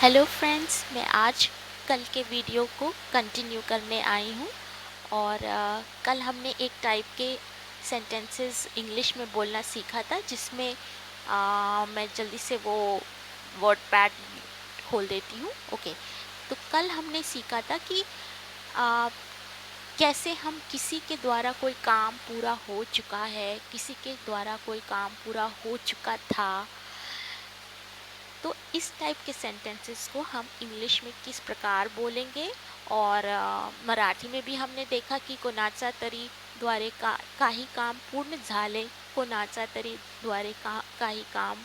Hello friends, मैं आज कल के वीडियो को कंटिन्यू करने आई हूँ। और कल हमने एक टाइप के सेंटेंसेस इंग्लिश में बोलना सीखा था, जिसमें मैं जल्दी से वो वर्ड पैड खोल देती हूँ। ओके, तो कल हमने सीखा था कि आ, कैसे हम किसी के द्वारा कोई काम पूरा हो चुका है, किसी के द्वारा कोई काम पूरा हो चुका था, तो इस टाइप के सेंटेंसेस को हम इंग्लिश में किस प्रकार बोलेंगे। और मराठी में भी हमने देखा कि कोणाचा तरी द्वारे काही काम पूर्ण झाले, कोणाचा तरी द्वारे काही काम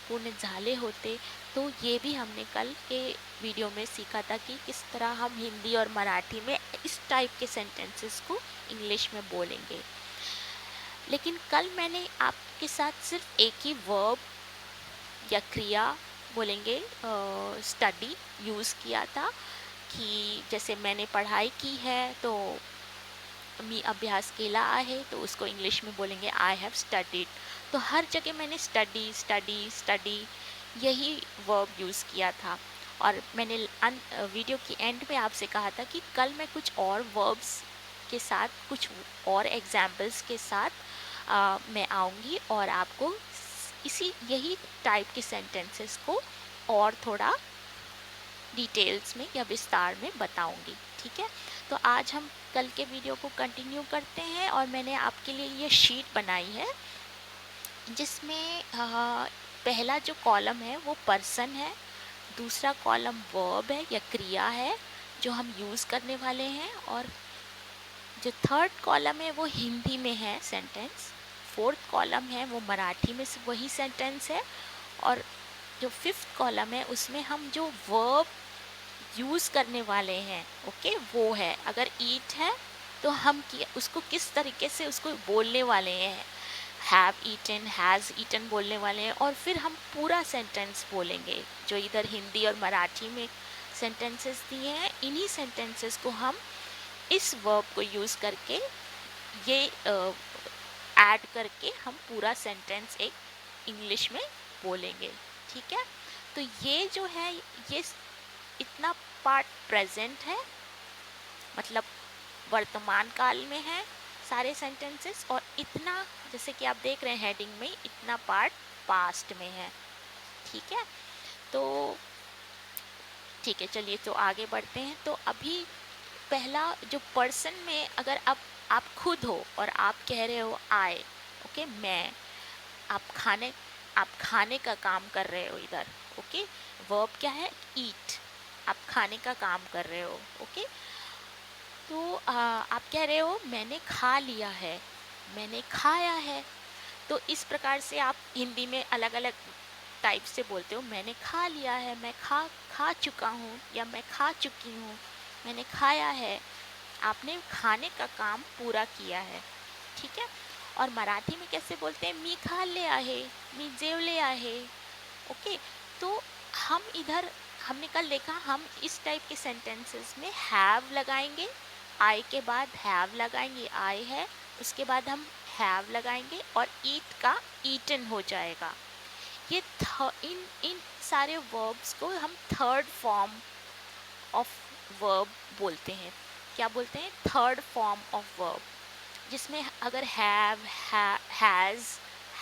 पूर्ण झाले होते। तो ये भी हमने कल के वीडियो में सीखा था कि किस तरह हम हिंदी और मराठी में इस टाइप के सेंटेंसेस को इंग्लिश में बोलेंगे। लेकिन कल मैंने आपके साथ सिर्फ एक ही वर्ब या क्रिया बोलेंगे स्टडी यूज़ किया था, कि जैसे मैंने पढ़ाई की है तो मी अभ्यास केला आहे, तो उसको इंग्लिश में बोलेंगे आई हैव स्टडीड। तो हर जगह मैंने स्टडी स्टडी स्टडी यही वर्ब यूज़ किया था। और मैंने वीडियो की एंड में आपसे कहा था कि कल मैं कुछ और वर्ब्स के साथ, कुछ और एग्जाम्पल्स के साथ मैं आऊँगी और आपको यही टाइप के सेंटेंसेस को और थोड़ा डिटेल्स में या विस्तार में बताऊंगी। ठीक है, तो आज हम कल के वीडियो को कंटिन्यू करते हैं। और मैंने आपके लिए ये शीट बनाई है, जिसमें पहला जो कॉलम है वो पर्सन है, दूसरा कॉलम वर्ब है या क्रिया है जो हम यूज़ करने वाले हैं, और जो थर्ड कॉलम है वो हिंदी में है सेंटेंस, फोर्थ कॉलम है वो मराठी में से वही सेंटेंस है, और जो फिफ्थ कॉलम है उसमें हम जो वर्ब यूज़ करने वाले हैं ओके वो है। अगर ईट है तो हम उसको किस तरीके से उसको बोलने वाले हैं, हैव ईटन, हैज़ ईटन बोलने वाले हैं। और फिर हम पूरा सेंटेंस बोलेंगे, जो इधर हिंदी और मराठी में सेंटेंसेस दिए हैं, इन्हीं सेंटेंसेस को हम इस वर्ब को यूज़ करके ये ऐड करके हम पूरा सेंटेंस एक इंग्लिश में बोलेंगे। ठीक है, तो ये जो है ये इतना पार्ट प्रेजेंट है, मतलब वर्तमान काल में है सारे सेंटेंसेस, और इतना जैसे कि आप देख रहे हैं हेडिंग में, इतना पार्ट पास्ट में है। ठीक है, तो ठीक है, चलिए तो आगे बढ़ते हैं। तो अभी पहला जो पर्सन में, अगर आप खुद हो और आप कह रहे हो आई, ओके मैं, आप खाने का काम कर रहे हो इधर, ओके वर्ब क्या है, ईट, आप खाने का काम कर रहे हो। ओके, तो आप कह रहे हो मैंने खा लिया है, मैंने खाया है। तो इस प्रकार से आप हिंदी में अलग अलग टाइप से बोलते हो, मैंने खा लिया है, मैं खा चुका हूँ, या मैं खा चुकी हूँ, मैंने खाया है। आपने खाने का काम पूरा किया है। ठीक है, और मराठी में कैसे बोलते हैं, मी खाल्ले आहे, मी जेवले आहे। ओके, तो हम इधर हमने कल देखा, हम इस टाइप के सेंटेंसेस में हैव लगाएंगे, आई के बाद हैव लगाएंगे, आई है, उसके बाद हम हैव लगाएंगे और ईट का ईटन हो जाएगा। ये इन इन सारे वर्ब्स को हम थर्ड फॉर्म ऑफ वर्ब बोलते हैं। क्या बोलते हैं, थर्ड फॉर्म ऑफ वर्ब, जिसमें अगर हैव, हैज़,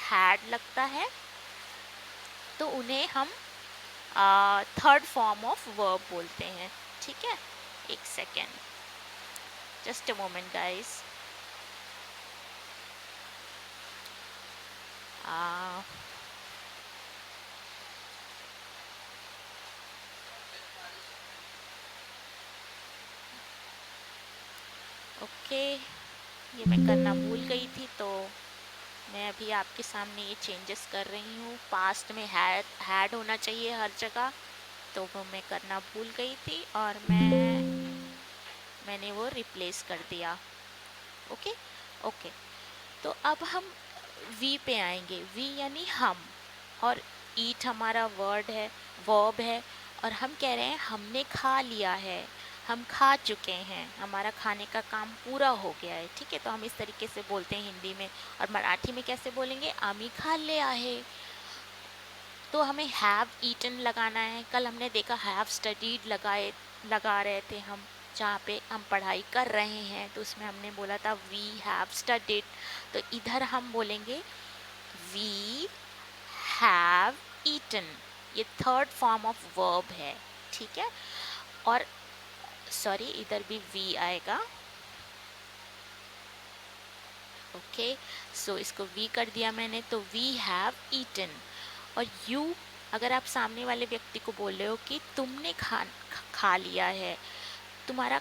हैड लगता है तो उन्हें हम थर्ड फॉर्म ऑफ वर्ब बोलते हैं। ठीक है, एक second, just a moment guys. Okay, ये मैं करना भूल गई थी, तो मैं अभी आपके सामने ये चेंजेस कर रही हूँ। पास्ट में हैड होना चाहिए हर जगह, तो वो मैं करना भूल गई थी और मैंने वो रिप्लेस कर दिया। ओके ओके, तो अब हम वी पे आएंगे। वी यानी हम, और ईट हमारा वर्ब है, और हम कह रहे हैं हमने खा लिया है, हम खा चुके हैं, हमारा खाने का काम पूरा हो गया है। ठीक है, तो हम इस तरीके से बोलते हैं हिंदी में। और मराठी में कैसे बोलेंगे, आम्ही खाल्ले आहे, तो हमें हैव ईटन लगाना है। कल हमने देखा हैव स्टडीड लगा रहे थे हम, जहाँ पे हम पढ़ाई कर रहे हैं, तो उसमें हमने बोला था वी हैव स्टडीड। तो इधर हम बोलेंगे वी हैव ईटन। ये थर्ड फॉर्म ऑफ वर्ब है, ठीक है। और सॉरी, इधर भी वी आएगा। ओके, सो इसको वी कर दिया मैंने, तो वी हैव ईटन। और यू, अगर आप सामने वाले व्यक्ति को बोल रहे हो कि तुमने खा लिया है, तुम्हारा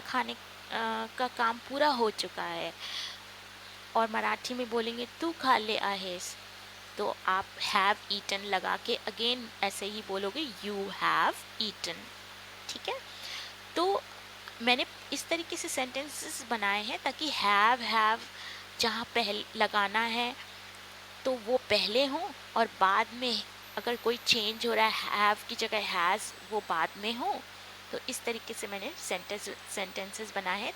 खाने का काम पूरा हो चुका है, और मराठी में बोलेंगे तू खा ले आहेस, तो आप हैव ईटन लगा के अगेन ऐसे ही बोलोगे यू हैव ईटन, ठीक है। तो मैंने इस तरीके से सेंटेंसेस बनाए हैं ताकि हैव जहाँ पहले लगाना है तो वो पहले हो, और बाद में अगर कोई चेंज हो रहा है हैव की जगह हैज़, वो बाद में हो। तो इस तरीके से मैंने सेंटेंसेस बनाए हैं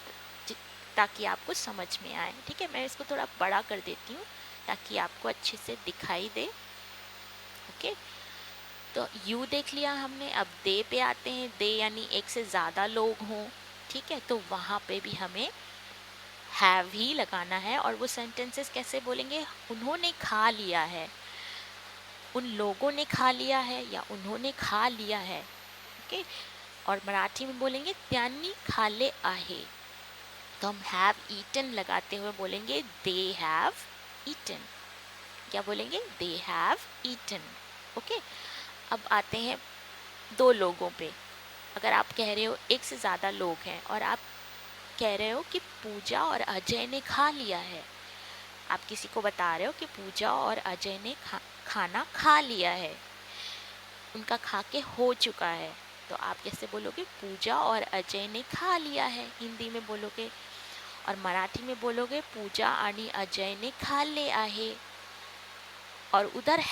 ताकि आपको समझ में आए, ठीक है। मैं इसको थोड़ा बड़ा कर देती हूँ ताकि आपको अच्छे से दिखाई दे। ओके, तो यू देख लिया हमने। अब दे पे आते हैं। दे यानी एक से ज़्यादा लोग हों, ठीक है, तो वहाँ पे भी हमें हैव ही लगाना है। और वो सेंटेंसेस कैसे बोलेंगे? उन्होंने खा लिया है, उन लोगों ने खा लिया है, या उन्होंने खा लिया है, ओके। और मराठी में बोलेंगे त्यांनी खाले आहे, तो हम हैव ईटन लगाते हुए बोलेंगे दे हैव ईटन। क्या बोलेंगे? They have eaten, okay. अब आते हैं दो लोगों पे। अगर आप कह रहे हो एक से ज़्यादा लोग हैं और आप कह रहे हो कि पूजा और अजय ने खा लिया है, आप किसी को बता रहे हो कि पूजा और अजय ने खाना खा लिया है, उनका खा के हो चुका है, तो आप कैसे बोलोगे? पूजा और अजय ने खा लिया है, हिंदी में बोलोगे। और मराठी में बोलोगे पूजा आणि अजय ने खा ले आहे। और उधर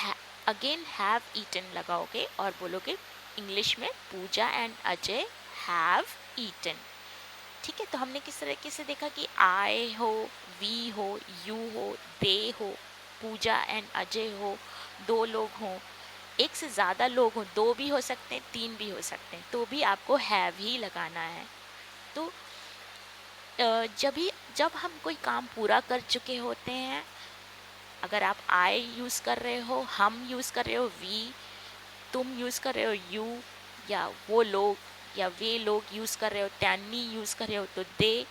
अगेन हैव ईटन लगाओगे और बोलोगे इंग्लिश में पूजा एंड अजय हैव ईटन, ठीक है। तो हमने किस तरीके से देखा कि आई हो, वी हो, यू हो, दे हो, पूजा एंड अजय हो, दो लोग हों, एक से ज़्यादा लोग हों, दो भी हो सकते हैं, तीन भी हो सकते हैं, तो भी आपको हैव ही लगाना है। तो जब हम कोई काम पूरा कर चुके होते हैं, अगर आप आई यूज़ कर रहे हो, हम यूज़ कर रहे हो, वी, तुम यूज़ कर रहे हो, यू, या वो लोग या वे लोग यूज़ कर रहे हो, त्यांनी यूज़ कर रहे हो, तो दे,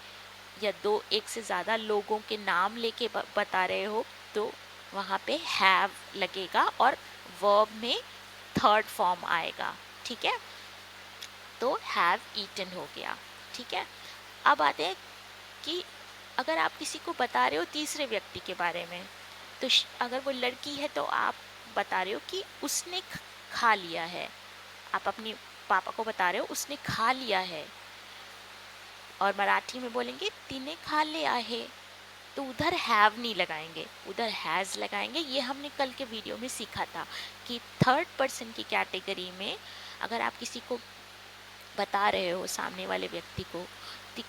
या दो एक से ज़्यादा लोगों के नाम लेके बता रहे हो, तो वहाँ पे हैव लगेगा और वर्ब में थर्ड फॉर्म आएगा, ठीक है। तो हैव ईटन हो गया, ठीक है। अब आते हैं कि अगर आप किसी को बता रहे हो तीसरे व्यक्ति के बारे में, तो अगर वो लड़की है तो आप बता रहे हो कि उसने खा लिया है, आप अपनी पापा को बता रहे हो उसने खा लिया है। और मराठी में बोलेंगे तिने खा ले आहे, तो उधर हैव नहीं लगाएंगे, उधर हैज़ लगाएंगे। ये हमने कल के वीडियो में सीखा था कि थर्ड पर्सन की कैटेगरी में अगर आप किसी को बता रहे हो, सामने वाले व्यक्ति को,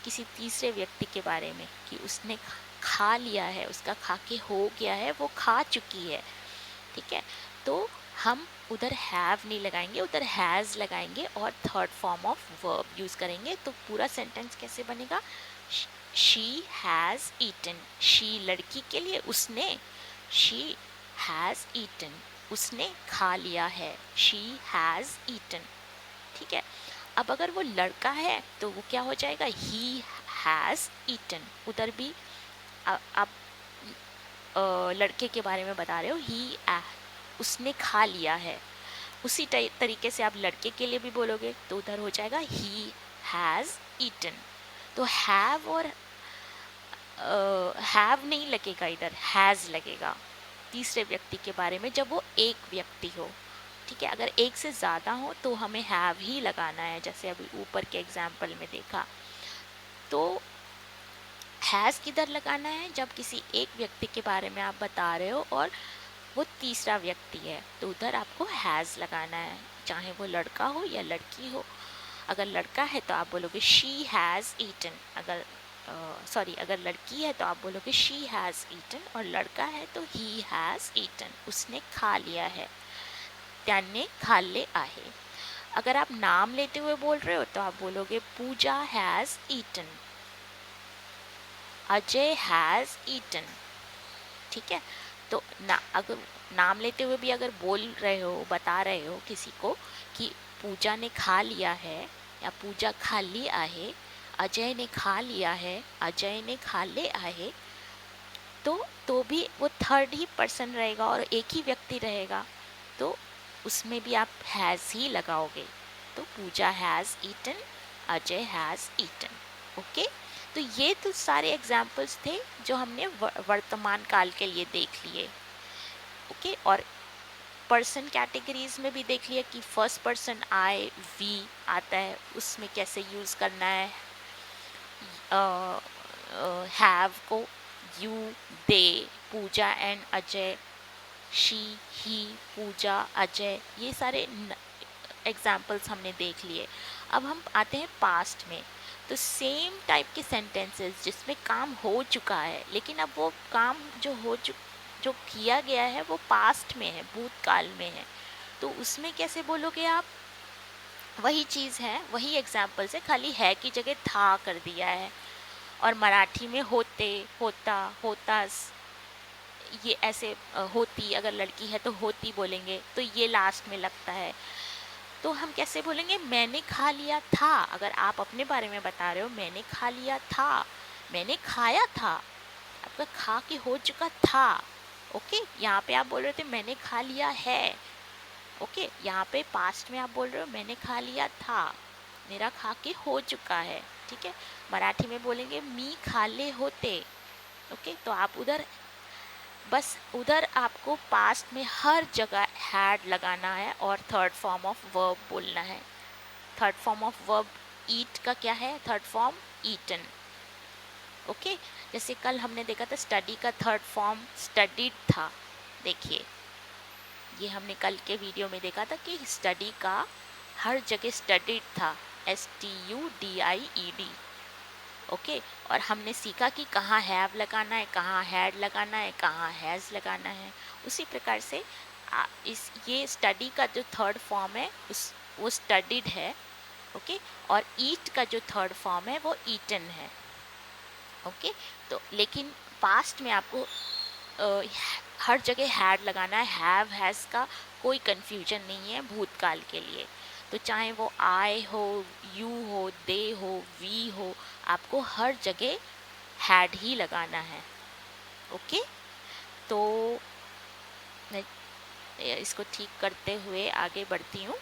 किसी तीसरे व्यक्ति के बारे में कि उसने खा लिया है, उसका खा के हो गया है, वो खा चुकी है, ठीक है, तो हम उधर हैव नहीं लगाएंगे, उधर हैज़ लगाएंगे और third form of verb use करेंगे। तो पूरा सेंटेंस कैसे बनेगा? शी हैज़ ईटन, शी लड़की के लिए उसने, शी हैज़ ईटन, उसने खा लिया है, शी हैज़ ईटन, ठीक है। अब अगर वो लड़का है तो वो क्या हो जाएगा? He has eaten. उधर भी आप लड़के के बारे में बता रहे हो, ही उसने खा लिया है, उसी तरीके से आप लड़के के लिए भी बोलोगे तो उधर हो जाएगा ही हैज़ ईटन। तो हैव और हैव नहीं लगेगा, इधर हैज़ लगेगा तीसरे व्यक्ति के बारे में जब वो एक व्यक्ति हो, ठीक है। अगर एक से ज़्यादा हो तो हमें हैव ही लगाना है, जैसे अभी ऊपर के एग्जाम्पल में देखा। तो हैज़ किधर लगाना है? जब किसी एक व्यक्ति के बारे में आप बता रहे हो और वो तीसरा व्यक्ति है, तो उधर आपको हैज़ लगाना है, चाहे वो लड़का हो या लड़की हो। अगर लड़का है तो आप बोलोगे शी हैज़ ईटन, अगर सॉरी, अगर लड़की है तो आप बोलोगे शी हैज़ ईटन, और लड़का है तो ही हैज़ ईटन, उसने खा लिया है, त्याने खाल्ले आहे। अगर आप नाम लेते हुए बोल रहे हो तो आप बोलोगे Pooja has eaten, Ajay has eaten. ठीक है, तो अगर नाम लेते हुए भी अगर बोल रहे हो, बता रहे हो किसी को कि पूजा ने खा लिया है या पूजा खाल्ली आहे, अजय ने खा लिया है, अजय ने खाल्ले आहे, तो भी वो थर्ड ही पर्सन रहेगा और एक ही व्यक्ति रहेगा, तो उसमें भी आप हैज़ ही लगाओगे। तो Pooja has eaten, Ajay has eaten. Okay, तो ये तो सारे एग्जाम्पल्स थे जो हमने वर्तमान काल के लिए देख लिए। ओके, और पर्सन कैटेगरीज में भी देख लिया कि फर्स्ट पर्सन आई वी आता है, उसमें कैसे यूज़ करना है। हैव को you, they, Pooja and Ajay, she, he, Pooja, Ajay, ये सारे एग्जाम्पल्स हमने देख लिए। अब हम आते हैं पास्ट में, तो सेम टाइप के सेंटेंसेस जिसमें काम हो चुका है, लेकिन अब वो काम जो किया गया है वो पास्ट में है, भूतकाल में है, तो उसमें कैसे बोलोगे आप? वही चीज़ है, वही एग्जाम्पल्स है, खाली है की जगह था कर दिया है। और मराठी में होते, होता, होतास, ये ऐसे होती, अगर लड़की है तो होती बोलेंगे, तो ये लास्ट में लगता है। तो हम कैसे बोलेंगे? मैंने खा लिया था। अगर आप अपने बारे में बता रहे हो, मैंने खा लिया था, मैंने खाया था, आपका खा के हो चुका था। ओके, यहाँ पे आप बोल रहे थे मैंने खा लिया है। ओके, यहाँ पे पास्ट में आप बोल रहे हो मैंने खा लिया था, मेरा खा के हो चुका है। ठीक है, मराठी में बोलेंगे मी खाले होते। ओके, तो आप उधर आपको पास्ट में हर जगह हैड लगाना है और थर्ड फॉर्म ऑफ वर्ब बोलना है। थर्ड फॉर्म ऑफ वर्ब ईट का क्या है? Third form eaten. ओके, जैसे कल हमने देखा था स्टडी का थर्ड फॉर्म स्टडीड था। देखिए, ये हमने कल के वीडियो में देखा था कि स्टडी का हर जगह स्टडीड था, STUDIED। ओके, और हमने सीखा कि कहाँ हैव लगाना है, कहाँ हैड लगाना है, कहाँ हैज़ लगाना है। उसी प्रकार से ये स्टडी का जो थर्ड फॉर्म है वो स्टडीड है। ओके, और ईट का जो थर्ड फॉर्म है वो ईटन है। ओके, तो लेकिन पास्ट में आपको हर जगह हैड लगाना है। हैव हैज़ का कोई कन्फ्यूजन नहीं है भूतकाल के लिए। तो चाहे वो आई हो, यू हो, दे हो, वी हो, आपको हर जगह हैड ही लगाना है। ओके, तो मैं इसको ठीक करते हुए आगे बढ़ती हूँ,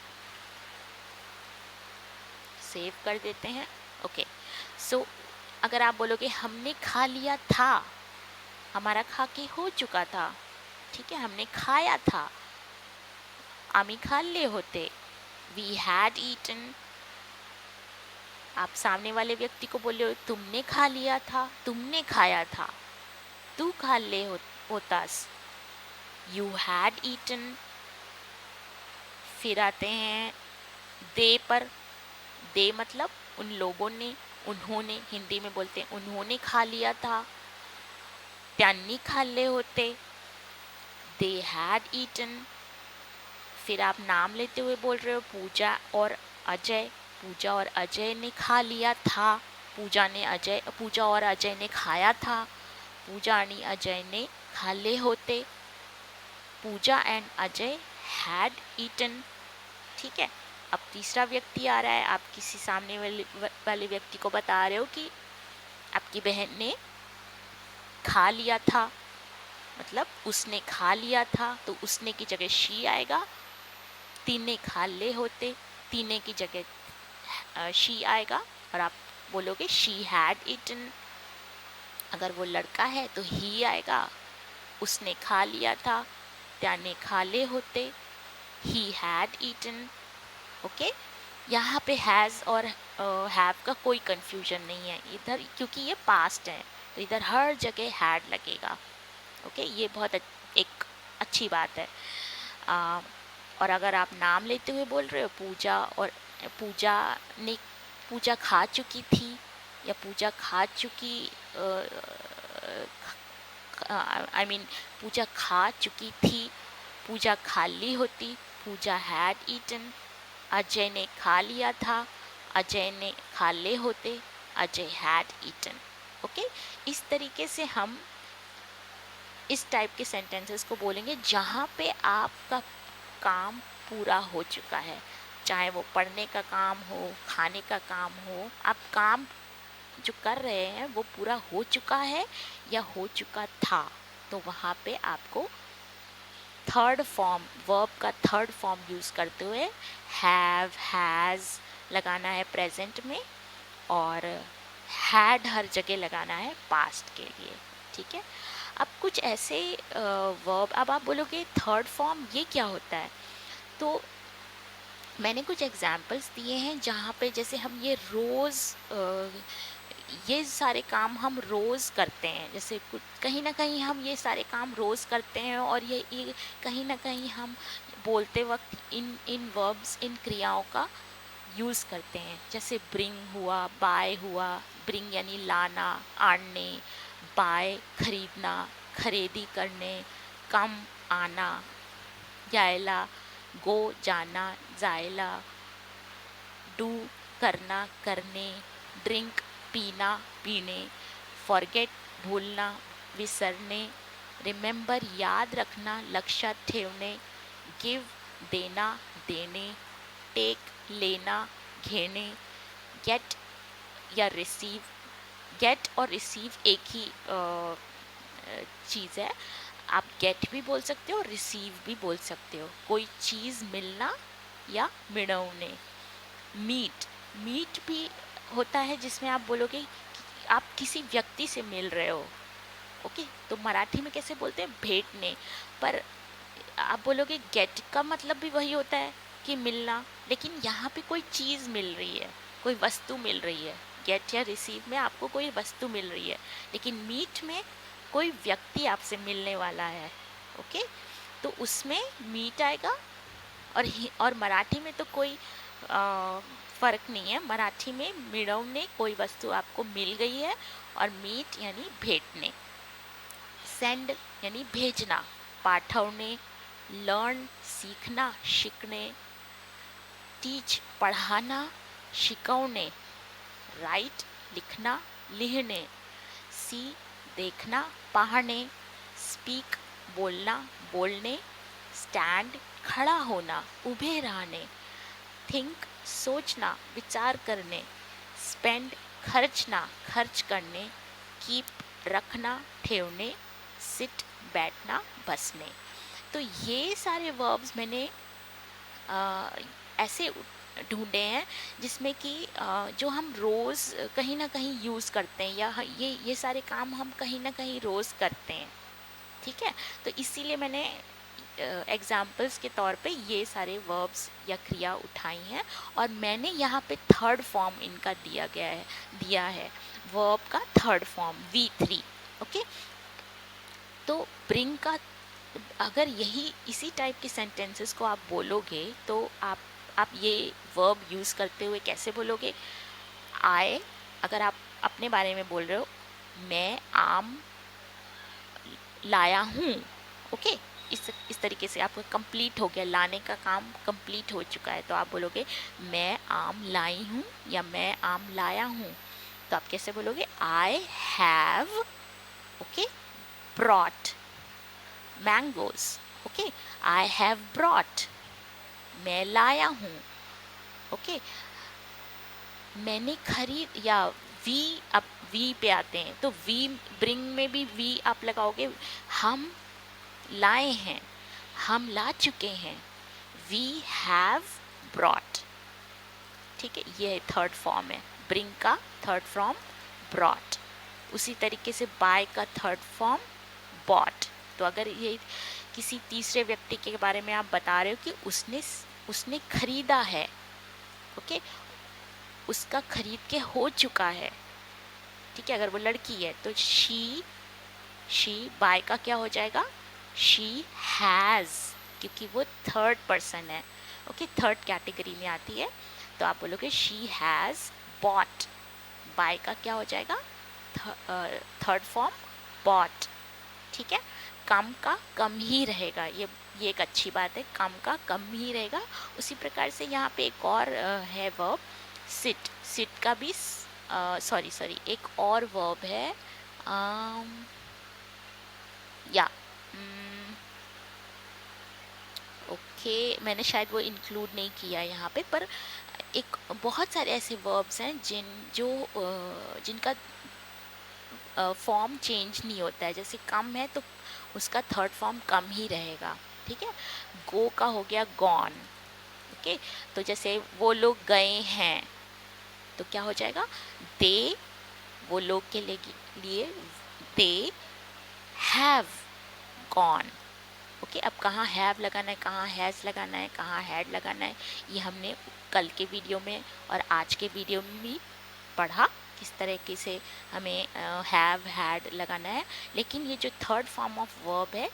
सेव कर देते हैं। ओके, सो अगर आप बोलोगे हमने खा लिया था, हमारा खा के हो चुका था। ठीक है, हमने खाया था, आमी खाल्ले होते, वी हैड ईटन। आप सामने वाले व्यक्ति को बोले तुमने खा लिया था, तुमने खाया था, तू खाल्ले होतास, यू हैड ईटन। फिर आते हैं दे पर। दे मतलब उन लोगों ने, उन्होंने, हिंदी में बोलते हैं उन्होंने खा लिया था, त्यांनी खाल्ले होते, दे हैड ईटन। फिर आप नाम लेते हुए बोल रहे हो पूजा और अजय, पूजा और अजय ने खा लिया था, पूजा और अजय ने खाया था, पूजा और अजय ने खाले होते, पूजा एंड अजय हैड ईटन। ठीक है, अब तीसरा व्यक्ति आ रहा है, आप किसी सामने वाले व्यक्ति को बता रहे हो कि आपकी बहन ने खा लिया था, मतलब उसने खा लिया था, तो उसने की जगह शी आएगा। तीने खाले होते, तीने की जगह शी आएगा और आप बोलोगे शी हैड ईटन। अगर वो लड़का है तो ही आएगा, उसने खा लिया था, त्याने खाले होते, ही हैड ईटन। ओके, यहाँ पे हैज़ और हैव का कोई कंफ्यूजन नहीं है इधर, क्योंकि ये पास्ट है, तो इधर हर जगह हैड लगेगा। ओके, ये बहुत एक अच्छी बात है। और अगर आप नाम लेते हुए बोल रहे हो पूजा, और पूजा खा चुकी थी या पूजा खा चुकी, आई मीन पूजा खा चुकी थी, पूजा खाली होती, पूजा हैड ईटन, अजय ने खा लिया था, अजय ने खा ले होते, अजय हैड ईटन। ओके, इस तरीके से हम इस टाइप के सेंटेंसेस को बोलेंगे जहाँ पे आपका काम पूरा हो चुका है, चाहे वो पढ़ने का काम हो, खाने का काम हो, आप काम जो कर रहे हैं वो पूरा हो चुका है या हो चुका था, तो वहाँ पे आपको थर्ड फॉर्म, वर्ब का थर्ड फॉर्म यूज़ करते हुए हैव, हैज़ लगाना है प्रेजेंट में, और हैड हर जगह लगाना है पास्ट के लिए। ठीक है, अब कुछ ऐसे वर्ब, अब आप बोलोगे थर्ड फॉर्म ये क्या होता है, तो मैंने कुछ एग्जाम्पल्स दिए हैं जहाँ पे जैसे हम ये रोज़ ये सारे काम हम रोज़ करते हैं, जैसे कुछ कहीं ना कहीं हम ये सारे काम रोज़ करते हैं, और ये कहीं ना कहीं हम बोलते वक्त इन वर्ब्स, इन क्रियाओं का यूज़ करते हैं, जैसे ब्रिंग हुआ, बाय हुआ, ब्रिंग यानी लाना, आणने, बाय खरीदना, खरीदी करने, कम आना, जायला, गो जाना, जायला, डू करना, करने, ड्रिंक पीना, पीने, फॉरगेट भूलना, विसरने, रिमेंबर याद रखना, लक्षात ठेवणे, गिव देना, देने, टेक लेना, घेने, गेट या रिसीव, गेट और रिसीव एक ही चीज़ है, आप गेट भी बोल सकते हो, रिसीव भी बोल सकते हो, कोई चीज़ मिलना या मिलवणे। मीट, मीट भी होता है जिसमें आप बोलोगे कि आप किसी व्यक्ति से मिल रहे हो। ओके, तो मराठी में कैसे बोलते हैं, भेंटने, पर आप बोलोगे गेट का मतलब भी वही होता है कि मिलना, लेकिन यहाँ पे कोई चीज़ मिल रही है, कोई वस्तु मिल रही है। गेट या रिसीव में आपको कोई वस्तु मिल रही है, लेकिन मीट में कोई व्यक्ति आपसे मिलने वाला है। ओके, तो उसमें मीट आएगा, और मराठी में तो कोई फ़र्क नहीं है, मराठी में मिळवणे, कोई वस्तु आपको मिल गई है, और मीट यानी भेटणे। सेंड यानी भेजना, पाठवणे, लर्न सीखना, शिकणे, टीच पढ़ाना, शिकवणे, राइट लिखना, लिहणे, सी देखना, पाहणे, स्पीक बोलना, बोलने, स्टैंड खड़ा होना, उभे रहने, थिंक सोचना, विचार करने, स्पेंड खर्चना, खर्च करने, कीप रखना, ठेवने, सिट बैठना, बसने। तो ये सारे वर्ब्स मैंने ऐसे ढूंढे हैं जिसमें कि जो हम रोज़ कहीं ना कहीं यूज़ करते हैं, या ये सारे काम हम कहीं ना कहीं रोज़ करते हैं। ठीक है, तो इसीलिए मैंने एग्जाम्पल्स के तौर पे ये सारे वर्ब्स या क्रिया उठाई हैं, और मैंने यहाँ पे थर्ड फॉर्म इनका दिया है वर्ब का थर्ड फॉर्म V3। ओके, तो ब्रिंग का, अगर यही इसी टाइप के सेंटेंसेस को आप बोलोगे तो आप ये वर्ब यूज़ करते हुए कैसे बोलोगे, आए, अगर आप अपने बारे में बोल रहे हो, मैं आम लाया हूँ। ओके, इस तरीके से आपका कंप्लीट हो गया, लाने का काम कंप्लीट हो चुका है, तो आप बोलोगे मैं आम लाई हूँ या मैं आम लाया हूँ। तो आप कैसे बोलोगे, I have, okay, brought mangoes. Okay, I have brought, मैं लाया हूँ। ओके, मैंने खरीद, या वी, अब वी पे आते हैं, तो वी ब्रिंग में भी वी आप लगाओगे, हम लाए हैं, हम ला चुके हैं, वी हैव ब्रॉट। ठीक है, ये थर्ड फॉर्म है ब्रिंग का, थर्ड फॉर्म ब्रॉट। उसी तरीके से बाय का थर्ड फॉर्म बॉट। तो अगर ये किसी तीसरे व्यक्ति के बारे में आप बता रहे हो कि उसने खरीदा है, ओके, उसका खरीद के हो चुका है। ठीक है, अगर वो लड़की है तो शी बाय का क्या हो जाएगा, शी हैज़, क्योंकि वो थर्ड पर्सन है। ओके, थर्ड कैटेगरी में आती है, तो आप बोलोगे शी हैज़ बॉट बाय का क्या हो जाएगा, थर्ड फॉर्म बॉट, ठीक है। कम का कम ही रहेगा, ये एक अच्छी बात है, कम का कम ही रहेगा। उसी प्रकार से यहाँ पे एक और है वर्ब सिट, सिट का भी सॉरी एक और वर्ब है या ओके, मैंने शायद वो इंक्लूड नहीं किया यहाँ पे, पर एक बहुत सारे ऐसे वर्ब्स हैं जिनका फॉर्म चेंज नहीं होता है। जैसे कम है तो उसका थर्ड फॉर्म कम ही रहेगा, ठीक है। गो का हो गया गॉन, ओके। तो जैसे वो लोग गए हैं तो क्या हो जाएगा, दे, वो लोग के लिए दे हैव गॉन, ओके। अब कहाँ हैव लगाना है, कहाँ हैज़ लगाना है, कहाँ हैड लगाना है, ये हमने कल के वीडियो में और आज के वीडियो में भी पढ़ा, किस तरीके से हमें हैव हैड लगाना है। लेकिन ये जो थर्ड फॉर्म ऑफ वर्ब है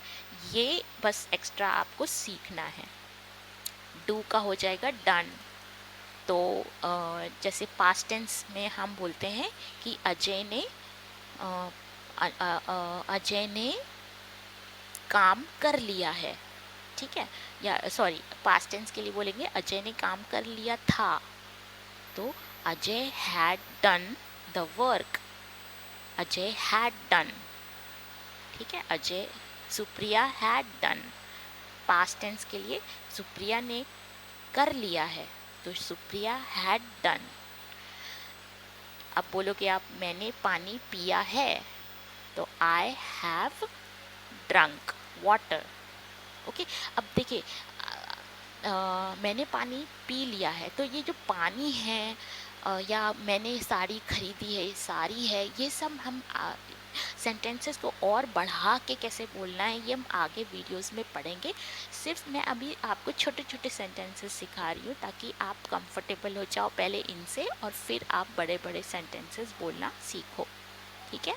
ये बस एक्स्ट्रा आपको सीखना है। डू का हो जाएगा डन। तो जैसे पास्ट टेंस में हम बोलते हैं कि अजय ने काम कर लिया है, ठीक है। या सॉरी, पास्ट टेंस के लिए बोलेंगे अजय ने काम कर लिया था, तो Ajay had done the work, Ajay had done, ठीक है। Ajay, Supriya had done, past tense के लिए सुप्रिया ने कर लिया है, तो सुप्रिया हैड डन। अब बोलोगे आप मैंने पानी पिया है, तो I have drunk water, okay. अब देखिए मैंने पानी पी लिया है, तो ये जो पानी है या मैंने साड़ी खरीदी है, साड़ी है, ये सब हम सेंटेंसेस को और बढ़ा के कैसे बोलना है ये हम आगे वीडियोस में पढ़ेंगे। सिर्फ मैं अभी आपको छोटे छोटे सेंटेंसेस सिखा रही हूँ ताकि आप कंफर्टेबल हो जाओ पहले इनसे, और फिर आप बड़े बड़े सेंटेंसेस बोलना सीखो, ठीक है।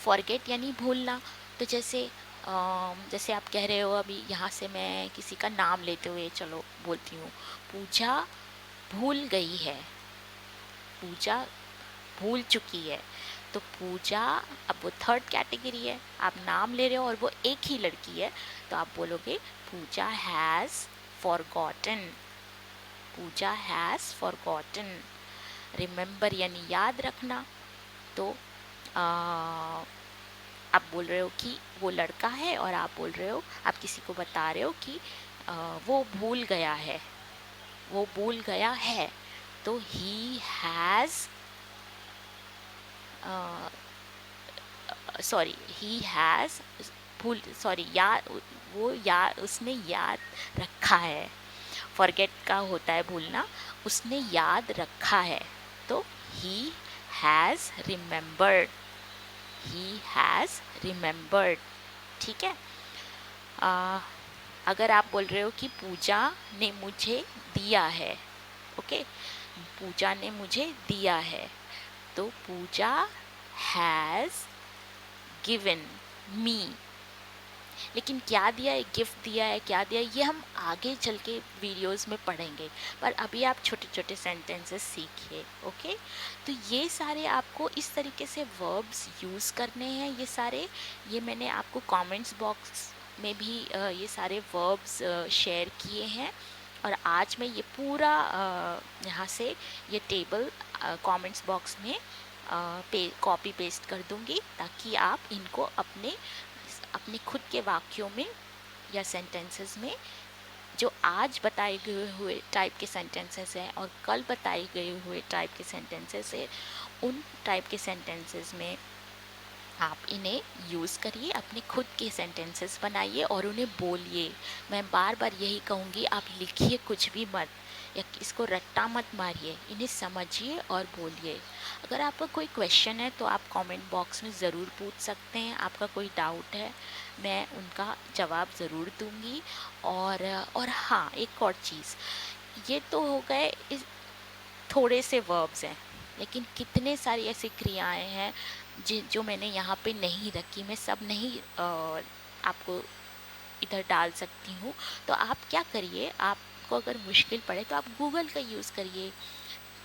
फॉरगेट यानी भूलना। तो जैसे आप कह रहे हो, अभी यहाँ से मैं किसी का नाम लेते हुए चलो बोलती हूँ, पूजा भूल गई है, पूजा भूल चुकी है। तो पूजा, अब वो थर्ड कैटेगरी है, आप नाम ले रहे हो और वो एक ही लड़की है, तो आप बोलोगे Pooja has forgotten, Pooja has forgotten. Remember यानी याद रखना। तो आप बोल रहे हो कि वो लड़का है और आप बोल रहे हो, आप किसी को बता रहे हो कि वो भूल गया है, वो भूल गया है, तो he has sorry he has भूल सॉरी उसने याद रखा है। फॉरगेट का होता है भूलना, उसने याद रखा है, तो he has remembered, he has remembered, ठीक है। अगर आप बोल रहे हो कि पूजा ने मुझे दिया है, ओके, पूजा ने मुझे दिया है, तो पूजा हैज़ गिवन मी। लेकिन क्या दिया है, गिफ्ट दिया है, क्या दिया है, ये हम आगे चल के वीडियोज़ में पढ़ेंगे, पर अभी आप छोटे छोटे सेंटेंसेस सीखिए, ओके। तो ये सारे आपको इस तरीके से वर्ब्स यूज़ करने हैं, ये मैंने आपको कमेंट्स बॉक्स में भी ये सारे वर्ब्स शेयर किए हैं, और आज मैं ये पूरा यहाँ से ये टेबल कमेंट्स बॉक्स में कॉपी पेस्ट कर दूँगी, ताकि आप इनको अपने खुद के वाक्यों में या सेंटेंसेस में, जो आज बताए गए हुए टाइप के सेंटेंसेस हैं और कल बताए गए हुए टाइप के सेंटेंसेस हैं, उन टाइप के सेंटेंसेस में आप इन्हें यूज़ करिए, अपने खुद के सेंटेंसेस बनाइए और उन्हें बोलिए। मैं बार बार यही कहूँगी, आप लिखिए कुछ भी मत, या इसको रट्टा मत मारिए, इन्हें समझिए और बोलिए। अगर आपका कोई क्वेश्चन है तो आप कमेंट बॉक्स में ज़रूर पूछ सकते हैं, आपका कोई डाउट है मैं उनका जवाब ज़रूर दूँगी। और हाँ, एक और चीज़, ये तो हो गए थोड़े से वर्ब्स हैं, लेकिन कितने सारी ऐसी क्रियाएं हैं जो मैंने यहाँ पे नहीं रखी, मैं सब नहीं आपको इधर डाल सकती हूँ। तो आप क्या करिए, आपको अगर मुश्किल पड़े तो आप गूगल का यूज़ करिए,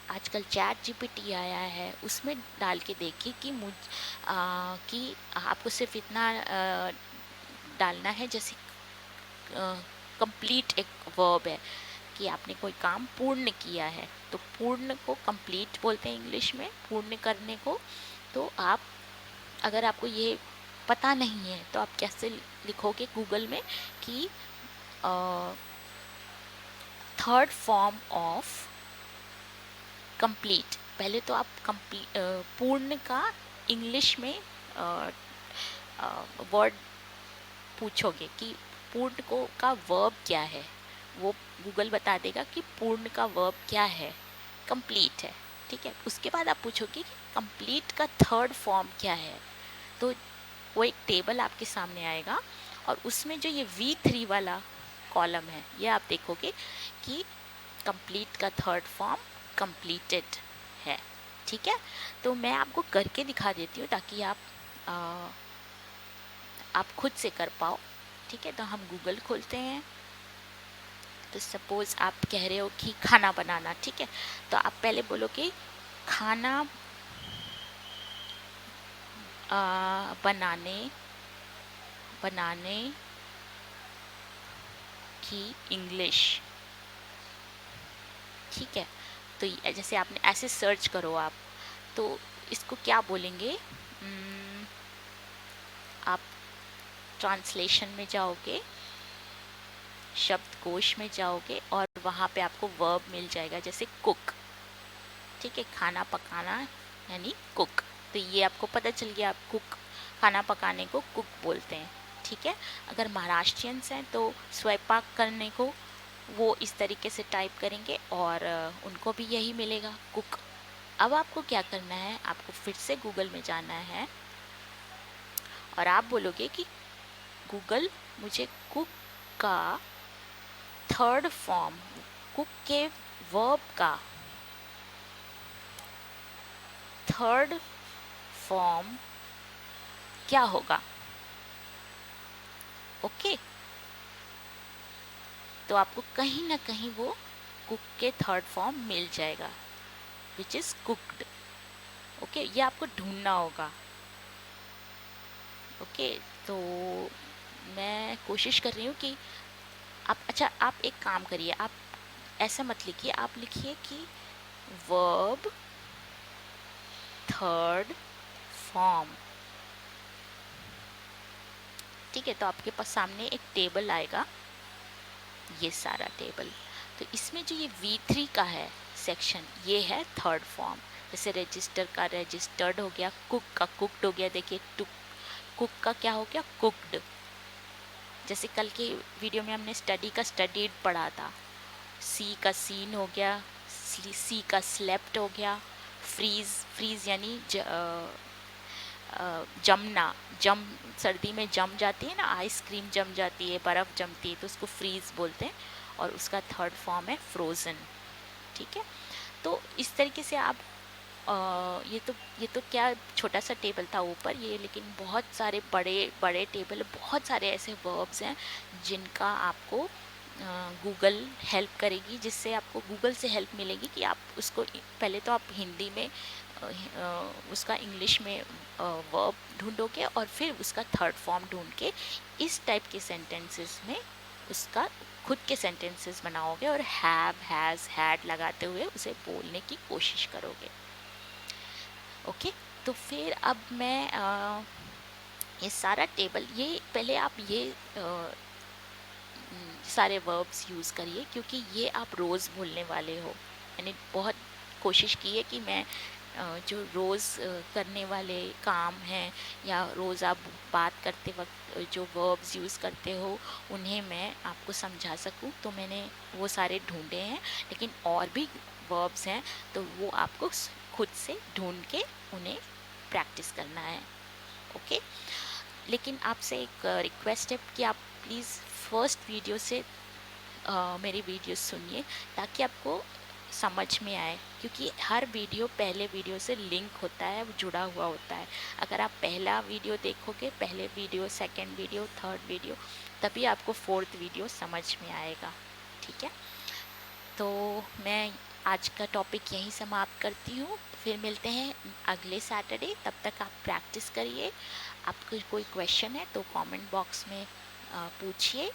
आजकल चैट जीपीटी आया है, उसमें डाल के देखिए कि कि आपको सिर्फ इतना डालना है, जैसे कंप्लीट एक वर्ब है कि आपने कोई काम पूर्ण किया है, तो पूर्ण को कंप्लीट बोलते हैं इंग्लिश में, पूर्ण करने को। तो आप, अगर आपको ये पता नहीं है तो आप कैसे लिखोगे गूगल में कि थर्ड फॉर्म ऑफ कंप्लीट। पहले तो आप पूर्ण का इंग्लिश में वर्ड पूछोगे कि पूर्ण को का वर्ब क्या है, वो गूगल बता देगा कि पूर्ण का वर्ब क्या है, कंप्लीट है। ठीक है, उसके बाद आप पूछोगे कि कंप्लीट का थर्ड फॉर्म क्या है, तो वो एक टेबल आपके सामने आएगा और उसमें जो ये V3 वाला कॉलम है, ये आप देखोगे कि कंप्लीट का थर्ड फॉर्म कंप्लीटेड है। ठीक है, तो मैं आपको करके दिखा देती हूँ ताकि आप खुद से कर पाओ। ठीक है, तो हम गूगल खोलते हैं। तो सपोज़ आप कह रहे हो कि खाना बनाना, ठीक है, तो आप पहले बोलोगे खाना बनाने की इंग्लिश। ठीक है, तो जैसे आपने ऐसे सर्च करो आप, तो इसको क्या बोलेंगे, आप ट्रांसलेशन में जाओगे, शब्दकोश में जाओगे और वहाँ पे आपको वर्ब मिल जाएगा, जैसे कुक। ठीक है, खाना पकाना यानी कुक। तो ये आपको पता चल गया, आप कुक, खाना पकाने को कुक बोलते हैं। ठीक है, अगर महाराष्ट्रियंस हैं तो स्वयंपाक करने को वो इस तरीके से टाइप करेंगे और उनको भी यही मिलेगा, कुक। अब आपको क्या करना है, आपको फिर से गूगल में जाना है और आप बोलोगे कि गूगल मुझे कुक का थर्ड फॉर्म, कुक के वर्ब का थर्ड फॉर्म क्या होगा। ओके, तो आपको कहीं ना कहीं वो कुक के थर्ड फॉर्म मिल जाएगा, विच इज़ कुक्ड। ओके, ये आपको ढूंढना होगा। ओके, तो मैं कोशिश कर रही हूँ कि आप, अच्छा आप एक काम करिए, आप ऐसा मत लिखिए, आप लिखिए कि वर्ब थर्ड फॉर्म। ठीक है, तो आपके पास सामने एक टेबल आएगा, ये सारा टेबल। तो इसमें जो ये V3 का है सेक्शन, ये है थर्ड फॉर्म। जैसे रजिस्टर का रजिस्टर्ड हो गया, कुक का कुकड हो गया। देखिए कुक का क्या हो गया, कुकड। जैसे कल के वीडियो में हमने स्टडी का स्टडीड पढ़ा था, सी का सीन हो गया, सी का स्लेप्ट हो गया। फ्रीज, फ्रीज यानी जमना, जम, सर्दी में जम जाती है ना, आइसक्रीम जम जाती है, बर्फ़ जमती है, तो उसको फ्रीज बोलते हैं और उसका थर्ड फॉर्म है फ्रोज़न। ठीक है, तो इस तरीके से आप ये तो क्या छोटा सा टेबल था ऊपर ये, लेकिन बहुत सारे बड़े बड़े टेबल, बहुत सारे ऐसे वर्ब्स हैं जिनका आपको गूगल हेल्प करेगी, जिससे आपको गूगल से हेल्प मिलेगी कि आप उसको पहले तो आप हिंदी में उसका इंग्लिश में वर्ब ढूंढोगे और फिर उसका थर्ड फॉर्म ढूंढ के इस टाइप के सेंटेंसेस में उसका खुद के सेंटेंसेस बनाओगे और हैव, हैज़, हैड लगाते हुए उसे बोलने की कोशिश करोगे। ओके, तो फिर अब मैं ये सारा टेबल, ये पहले आप ये सारे वर्ब्स यूज़ करिए, क्योंकि ये आप रोज़ बोलने वाले हो। मैंने बहुत कोशिश की है कि मैं जो रोज़ करने वाले काम हैं या रोज़ आप बात करते वक्त जो वर्ब्स यूज़ करते हो उन्हें मैं आपको समझा सकूं, तो मैंने वो सारे ढूंढे हैं। लेकिन और भी वर्ब्स हैं तो वो आपको खुद से ढूंढ के उन्हें प्रैक्टिस करना है। ओके, लेकिन आपसे एक रिक्वेस्ट है कि आप प्लीज़ फर्स्ट वीडियो से मेरी वीडियो सुनिए ताकि आपको समझ में आए, क्योंकि हर वीडियो पहले वीडियो से लिंक होता है, जुड़ा हुआ होता है। अगर आप पहला वीडियो देखोगे, पहले video, second video, third video, तभी आपको फोर्थ वीडियो समझ में आएगा। ठीक है, तो मैं आज का टॉपिक यहीं समाप्त करती हूँ। फिर मिलते हैं अगले सैटरडे। तब तक आप प्रैक्टिस करिए। आपको कोई क्वेश्चन है तो कमेंट बॉक्स में पूछिए,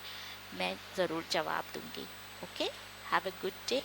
मैं ज़रूर जवाब दूंगी। Okay, have a good day.